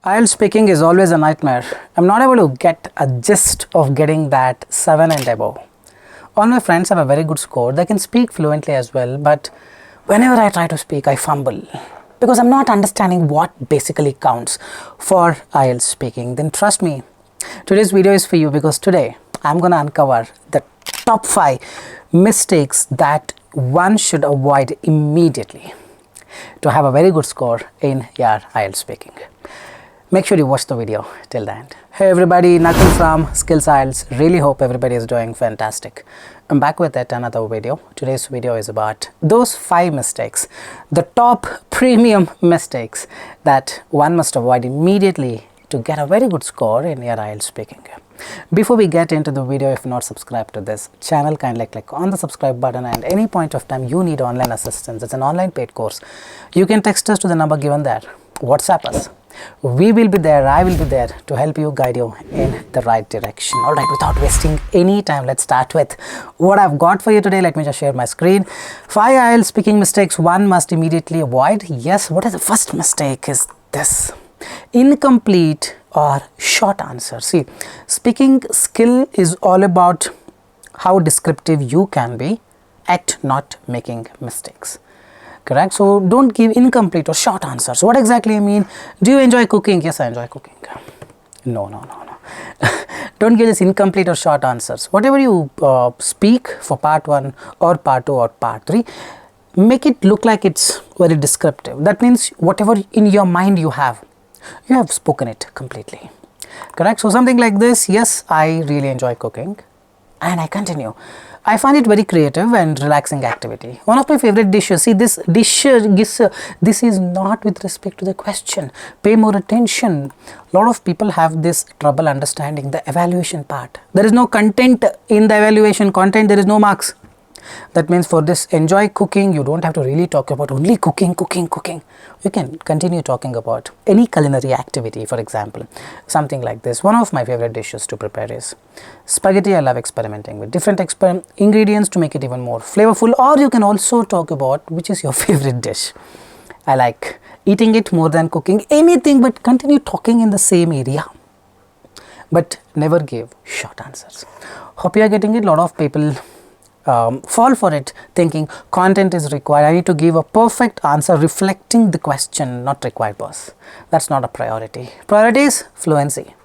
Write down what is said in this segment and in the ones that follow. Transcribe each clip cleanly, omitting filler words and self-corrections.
IELTS speaking is always a nightmare. I'm not able to get a gist of getting that 7 and above. All my friends have a very good score. They can speak fluently as well, but whenever I try to speak, I fumble because I'm not understanding what basically counts for IELTS speaking. Then trust me, today's video is for you because today I'm going to uncover the top 5 mistakes that one should avoid immediately to have a very good score in your IELTS speaking. Make sure you watch the video till the end. Hey everybody, Nakul from Skills IELTS. Really hope everybody is doing fantastic. I'm back with yet another video. Today's video is about those 5 mistakes, the top premium mistakes that one must avoid immediately to get a very good score in your IELTS speaking. Before we get into the video, if not subscribed to this channel, kindly click on the subscribe button, and any point of time you need online assistance, it's an online paid course, you can text us to the number given there, WhatsApp us. We will be there, I will be there to help you, guide you in the right direction. Alright, without wasting any time, let's start with what I've got for you today. Let me just share my screen. 5 IELTS speaking mistakes one must immediately avoid. Yes, what is the first mistake is this: incomplete or short answer. See, speaking skill is all about how descriptive you can be at not making mistakes. Correct? So don't give incomplete or short answers. What exactly I mean? Do you enjoy cooking? Yes, I enjoy cooking. No. Don't give this incomplete or short answers. Whatever you speak for part 1 or part 2 or part 3, make it look like it's very descriptive. That means whatever in your mind you have spoken it completely. Correct? So something like this: yes, I really enjoy cooking, and I continue. I find it very creative and relaxing activity. One of my favorite dishes. See, this is not with respect to the question. Pay more attention. A lot of people have this trouble understanding the evaluation part. There is no content in the evaluation content. There is no marks. That means for this enjoy cooking, you don't have to really talk about only cooking. You can continue talking about any culinary activity, for example, something like this. One of my favorite dishes to prepare is spaghetti. I love experimenting with different ingredients to make it even more flavorful. Or you can also talk about which is your favorite dish. I like eating it more than cooking. Anything, but continue talking in the same area. But never give short answers. Hope you are getting it. A lot of people fall for it thinking content is required. I need to give a perfect answer reflecting the question, not required, boss. That's not a priority. Priority is fluency.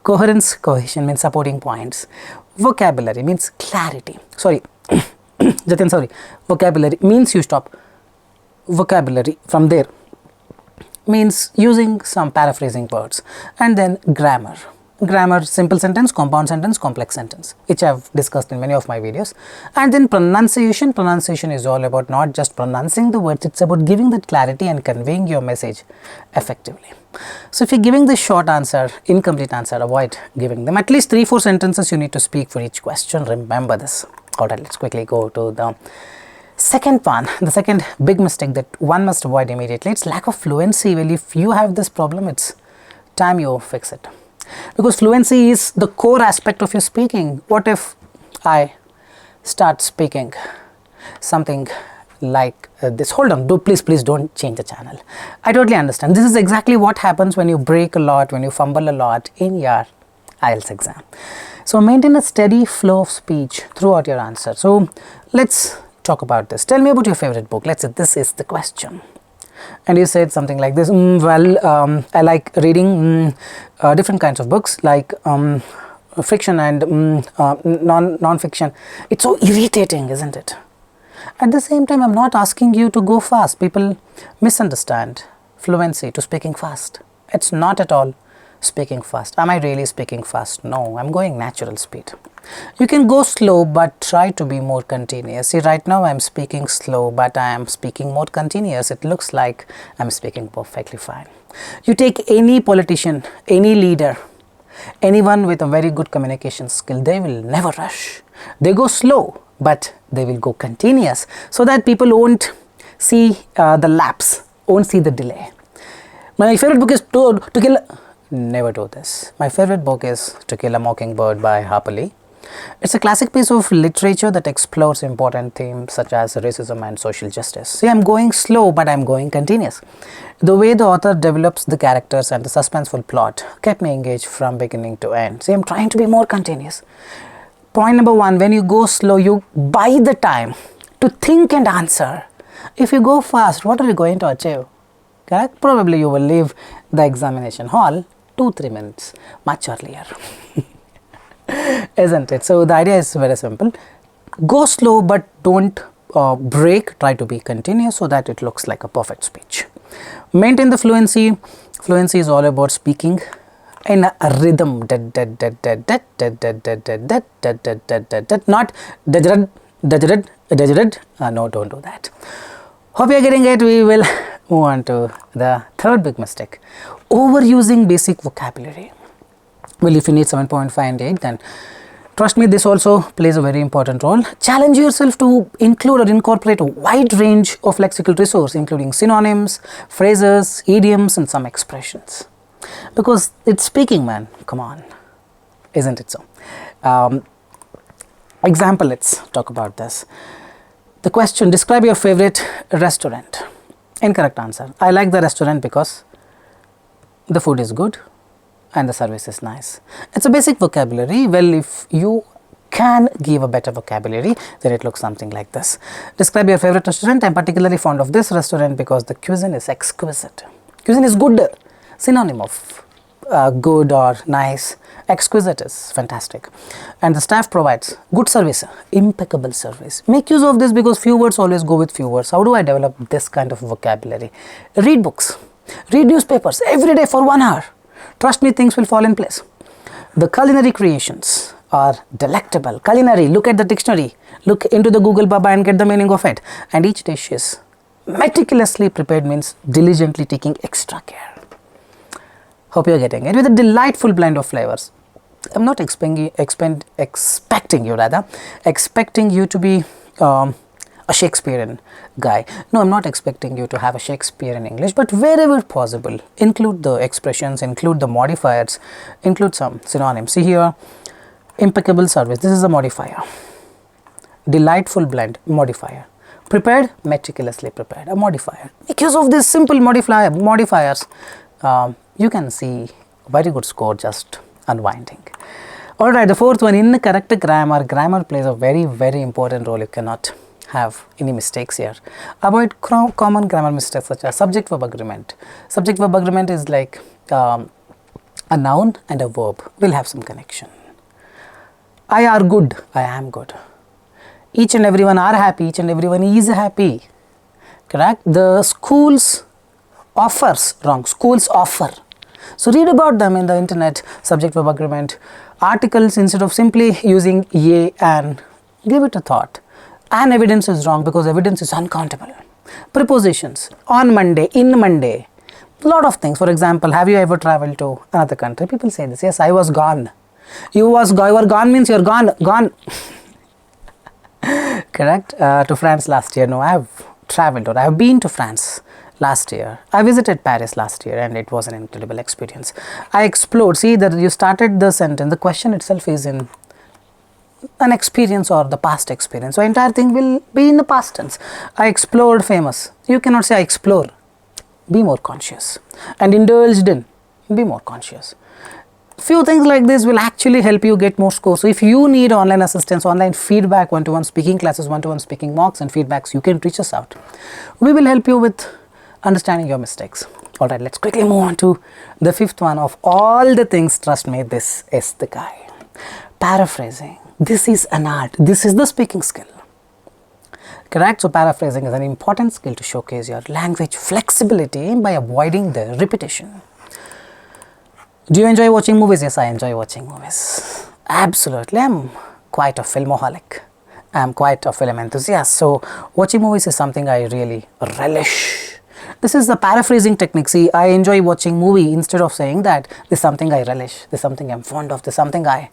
Coherence, cohesion means supporting points. Vocabulary means clarity. Sorry, Jatin, sorry. Vocabulary means you stop. Vocabulary from there means using some paraphrasing words. And then grammar. Grammar, simple sentence, compound sentence, complex sentence, which I have discussed in many of my videos. And then pronunciation. Pronunciation is all about not just pronouncing the words, it's about giving that clarity and conveying your message effectively. So if you're giving the short answer, incomplete answer, avoid giving them. At least 3-4 sentences you need to speak for each question. Remember this. Alright, let's quickly go to the second one. The second big mistake that one must avoid immediately, it's lack of fluency. Well, if you have this problem, it's time you fix it. Because fluency is the core aspect of your speaking. What if I start speaking something like this? Hold on, please don't change the channel. I totally understand. This is exactly what happens when you break a lot, when you fumble a lot in your IELTS exam. So maintain a steady flow of speech throughout your answer. So let's talk about this. Tell me about your favorite book. Let's say this is the question. And you said something like this: I like reading different kinds of books like fiction and non-fiction. It's so irritating, isn't it? At the same time, I'm not asking you to go fast. People misunderstand fluency to speaking fast. It's not at all speaking fast. Am I really speaking fast? No, I'm going natural speed. You can go slow, but try to be more continuous. See, right now I'm speaking slow, but I am speaking more continuous. It looks like I'm speaking perfectly fine. You take any politician, any leader, anyone with a very good communication skill, they will never rush. They go slow, but they will go continuous so that people won't see the lapse, won't see the delay. My favorite book is To Kill... Never do this. My favorite book is To Kill a Mockingbird by Harper Lee. It's a classic piece of literature that explores important themes such as racism and social justice. See, I'm going slow, but I'm going continuous. The way the author develops the characters and the suspenseful plot kept me engaged from beginning to end. See, I'm trying to be more continuous. Point number one, when you go slow, you buy the time to think and answer. If you go fast, what are you going to achieve? Correct? Probably you will leave the examination hall 2-3 minutes much earlier. Isn't it? So the idea is very simple. Go slow, but don't break. Try to be continuous so that it looks like a perfect speech. Maintain the fluency. Fluency is all about speaking in a rhythm. Not no, don't do that. Hope you are getting it. We will move on to the third big mistake. Overusing basic vocabulary. Well, if you need 7.5 and 8, then trust me, this also plays a very important role. Challenge yourself to include or incorporate a wide range of lexical resource, including synonyms, phrases, idioms, and some expressions. Because it's speaking, man. Come on. Isn't it so? Example, let's talk about this. The question, describe your favorite restaurant. Incorrect answer. I like the restaurant because the food is good and the service is nice. It's a basic vocabulary. Well, if you can give a better vocabulary, then it looks something like this. Describe your favorite restaurant. I'm particularly fond of this restaurant because the cuisine is exquisite. Cuisine is good. Synonym of good or nice. Exquisite is fantastic. And the staff provides good service, impeccable service. Make use of this because few words always go with few words. How do I develop this kind of vocabulary? Read books. Read newspapers every day for 1 hour. Trust me, things will fall in place. The culinary creations are delectable. Culinary, look at the dictionary, look into the Google Baba and get the meaning of it. And each dish is meticulously prepared, means diligently taking extra care. Hope you are getting it. With a delightful blend of flavors. I'm not expecting you to be a Shakespearean guy. No, I'm not expecting you to have a Shakespearean English, but wherever possible, include the expressions, include the modifiers, include some synonyms. See here, impeccable service, this is a modifier. Delightful blend, modifier. Prepared, meticulously prepared, a modifier. Because of these simple modifiers, you can see very good score just unwinding. Alright, the fourth one, incorrect grammar. Grammar plays a very, very important role. You cannot have any mistakes here. Avoid common grammar mistakes such as subject verb agreement. Subject verb agreement is like a noun and a verb will have some connection. I are good, I am good. Each and everyone are happy, each and everyone is happy. Correct? The schools offers, wrong, schools offer. So read about them in the internet, subject verb agreement. Articles, instead of simply using ye and, give it a thought. And evidence is wrong because evidence is uncountable. Prepositions, on Monday, in Monday, a lot of things. For example, have you ever traveled to another country? People say this, yes, I was gone. You were gone means you're gone. Correct? To France last year. No, I have traveled or I have been to France last year. I visited Paris last year and it was an incredible experience. I explored. See that you started the sentence, the question itself is in an experience or the past experience. So entire thing will be in the past tense. I explored famous. You cannot say I explore. Be more conscious. And indulged in. Be more conscious. Few things like this will actually help you get more scores. So if you need online assistance, online feedback, one-to-one speaking classes, one-to-one speaking mocks and feedbacks, you can reach us out. We will help you with understanding your mistakes. Alright, let's quickly move on to the fifth one of all the things. Trust me, this is the guy. Paraphrasing. This is an art. This is the speaking skill. Correct? So paraphrasing is an important skill to showcase your language flexibility by avoiding the repetition. Do you enjoy watching movies? Yes, I enjoy watching movies. Absolutely. I'm quite a filmoholic. I'm quite a film enthusiast. So watching movies is something I really relish. This is the paraphrasing technique. See, I enjoy watching movie instead of saying that this is something I relish, this is something I'm fond of, this is something I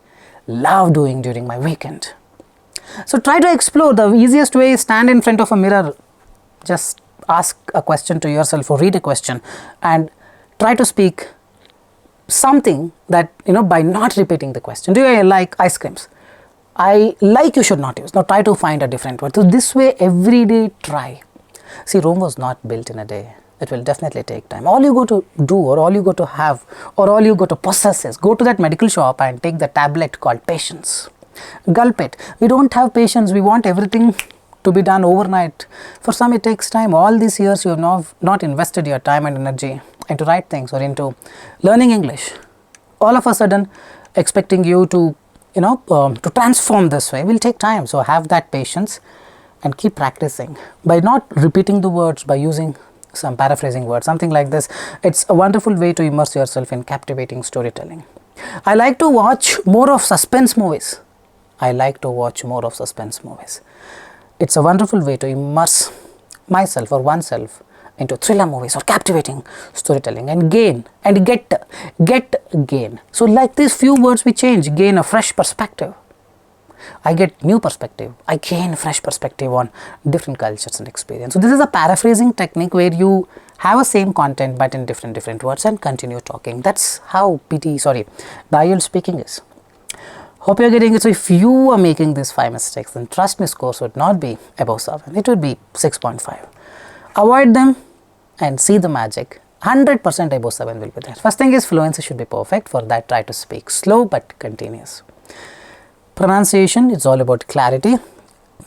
love doing during my weekend. So try to explore. The easiest way is stand in front of a mirror, just ask a question to yourself or read a question and try to speak something that, by not repeating the question. Do you like ice creams? I like you should not use. Now try to find a different word. So this way every day try. See, Rome was not built in a day. It will definitely take time. All you go to do, or all you go to have, or all you go to possess is go to that medical shop and take the tablet called patience. Gulp it. We don't have patience. We want everything to be done overnight. For some it takes time. All these years you have not invested your time and energy into right things or into learning English. All of a sudden expecting you to to transform this way will take time. So have that patience and keep practicing by not repeating the words, by using some paraphrasing words, something like this. It's a wonderful way to immerse yourself in captivating storytelling. I like to watch more of suspense movies. It's a wonderful way to immerse myself or oneself into thriller movies or captivating storytelling and gain. So like these few words we change, gain a fresh perspective. I get new perspective. I gain fresh perspective on different cultures and experience. So this is a paraphrasing technique where you have a same content but in different words and continue talking. That's how the IELTS speaking is. Hope you're getting it. So if you are making these 5 mistakes, then trust me, scores would not be above 7. It would be 6.5. Avoid them and see the magic. 100% above 7 will be there. First thing is fluency should be perfect. For that, try to speak slow but continuous. Pronunciation, it's all about clarity.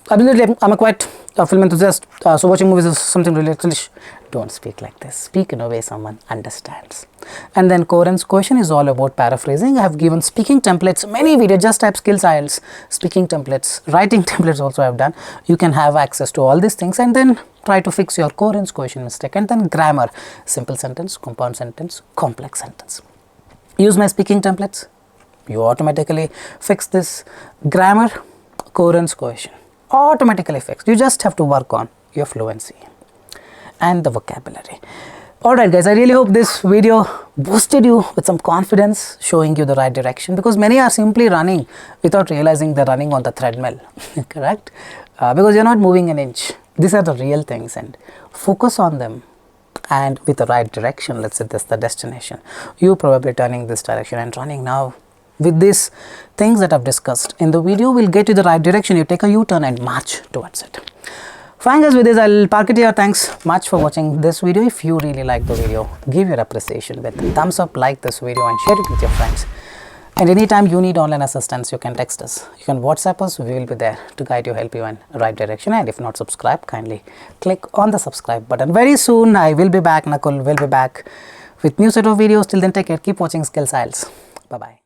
Absolutely, I'm a quite film enthusiast, so watching movies is something really foolish. Don't speak like this. Speak in a way someone understands. And then coherence quotient is all about paraphrasing. I have given speaking templates, many videos, just type skills IELTS, speaking templates, writing templates also I have done. You can have access to all these things and then try to fix your coherence quotient mistake. And then grammar, simple sentence, compound sentence, complex sentence. Use my speaking templates. You automatically fix this grammar, coherence quotient. Automatically fixed. You just have to work on your fluency and the vocabulary. Alright guys, I really hope this video boosted you with some confidence, showing you the right direction, because many are simply running without realizing they're running on the treadmill. Correct? Because you're not moving an inch. These are the real things and focus on them. And with the right direction, let's say this is the destination. You probably turning this direction and running now. With these things that I've discussed in the video will get you the right direction. You take a U-turn and march towards it. Fine guys, with this I'll park it here. Thanks much for watching this video. If you really like the video, give your appreciation with a thumbs up, like this video and share it with your friends. And anytime you need online assistance, you can text us. You can WhatsApp us. We will be there to guide you, help you in the right direction. And if not subscribed, kindly click on the subscribe button. Very soon I will be back. Nakul will be back with new set of videos. Till then, take care. Keep watching Skills IELTS. Bye-bye.